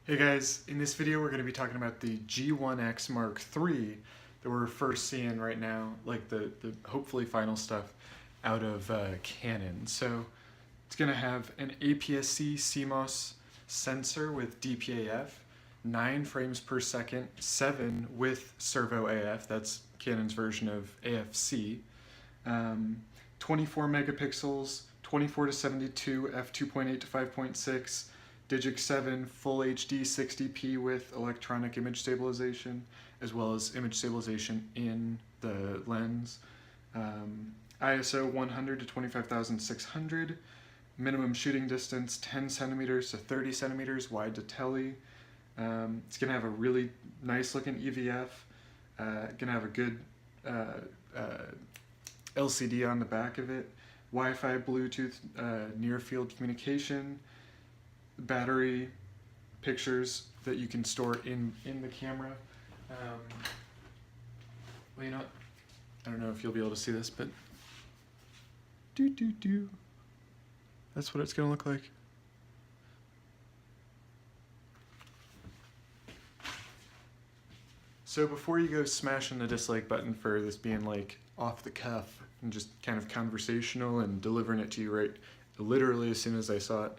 Hey guys, in this video we're going to be talking about the G1X Mark III that we're first seeing right now, like the hopefully final stuff out of Canon. So it's going to have an APS-C CMOS sensor with DPAF, 9 frames per second, 7 with servo AF, that's Canon's version of AFC, 24 megapixels, 24 to 72 f2.8 to 5.6, Digix 7 Full HD 60p with electronic image stabilization, as well as image stabilization in the lens. ISO 100 to 25,600, minimum shooting distance 10 centimeters to 30 centimeters, wide to tele. It's going to have a really nice looking EVF, going to have a good LCD on the back of it, Wi-Fi, Bluetooth, near field communication, battery, pictures that you can store in the camera. Well, you know, I don't know if you'll be able to see this, but that's what it's gonna look like. So before you go smashing the dislike button for this being like off the cuff and just kind of conversational and delivering it to you right literally as soon as I saw it,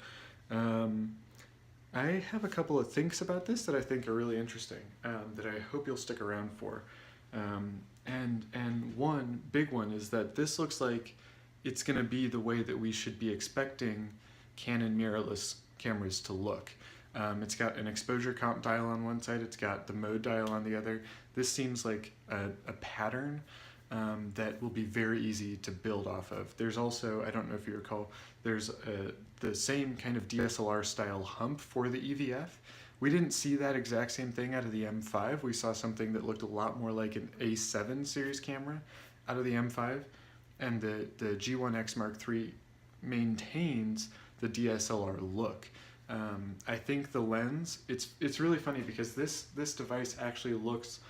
I have a couple of thinks about this that I think are really interesting, that I hope you'll stick around for. And one big one is that this looks like it's going to be the way that we should be expecting Canon mirrorless cameras to look. It's got an exposure comp dial on one side, it's got the mode dial on the other. This seems like a pattern that will be very easy to build off of. There's also, I don't know if you recall, there's the same kind of DSLR style hump for the EVF. We didn't see that exact same thing out of the M5. We saw something that looked a lot more like an A7 series camera out of the M5, and the G1X Mark III maintains the DSLR look. I think the lens, it's really funny because this device actually looks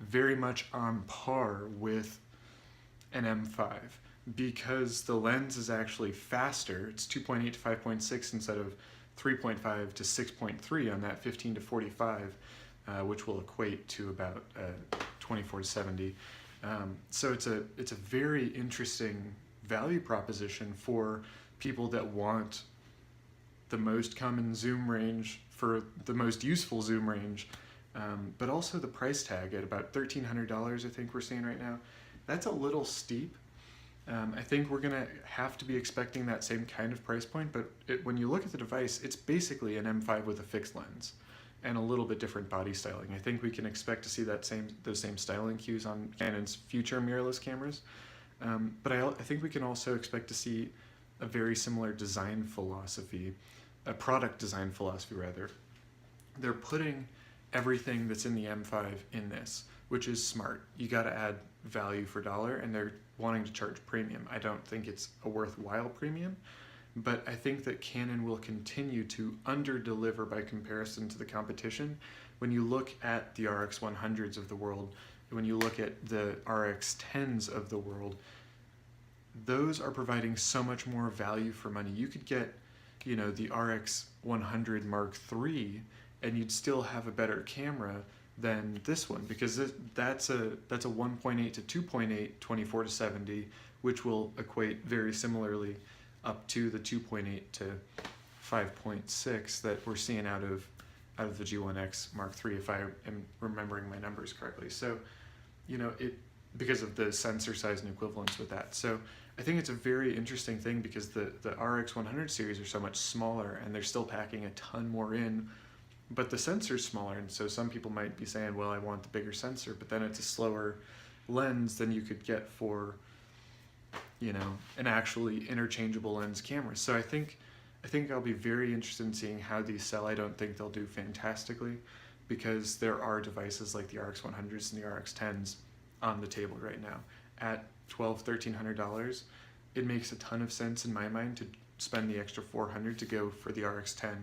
very much on par with an M5 because the lens is actually faster. It's 2.8 to 5.6 instead of 3.5 to 6.3 on that 15 to 45, which will equate to about 24 to 70. So it's a very interesting value proposition for people that want the most common zoom range for the most useful zoom range, but also the price tag at about $1,300 I think we're seeing right now. That's a little steep. I think we're gonna have to be expecting that same kind of price point, but when you look at the device, it's basically an M5 with a fixed lens and a little bit different body styling. I think we can expect to see those same styling cues on Canon's future mirrorless cameras, but I think we can also expect to see a very similar design philosophy, a product design philosophy rather. They're putting everything that's in the M5 in this, which is smart. You got to add value for dollar, and they're wanting to charge premium. I don't think it's a worthwhile premium, but I think that Canon will continue to under-deliver by comparison to the competition. When you look at the RX100s of the world, when you look at the RX10s of the world, those are providing so much more value for money. You could get, you know, the RX100 Mark III and you'd still have a better camera than this one, because that's a 1.8 to 2.8 24 to 70, which will equate very similarly up to the 2.8 to 5.6 that we're seeing out of the G1X Mark III, if I am remembering my numbers correctly. So, you know, because of the sensor size and equivalence with that. So I think it's a very interesting thing because the RX100 series are so much smaller and they're still packing a ton more in, but the sensor's smaller, and so some people might be saying, well, I want the bigger sensor, but then it's a slower lens than you could get for, you know, an actually interchangeable lens camera. So I think I'll be very interested in seeing how these sell. I don't think they'll do fantastically because there are devices like the RX100s and the RX10s on the table right now. At $1,200–1,300, it makes a ton of sense in my mind to spend the extra $400 to go for the RX10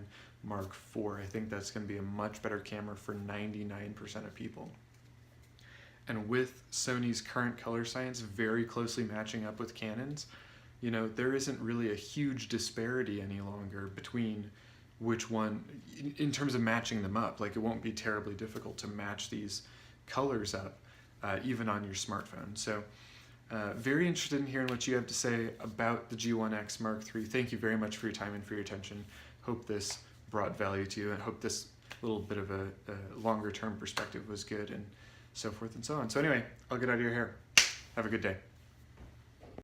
Mark IV. I think that's going to be a much better camera for 99% of people. And with Sony's current color science very closely matching up with Canon's, you know, there isn't really a huge disparity any longer between which one, in terms of matching them up. Like, it won't be terribly difficult to match these colors up, even on your smartphone. So very interested in hearing what you have to say about the G1X Mark III. Thank you very much for your time and for your attention. Hope this brought value to you, and hope this little bit of a longer term perspective was good, and so forth and so on. So anyway, I'll get out of your hair. Have a good day.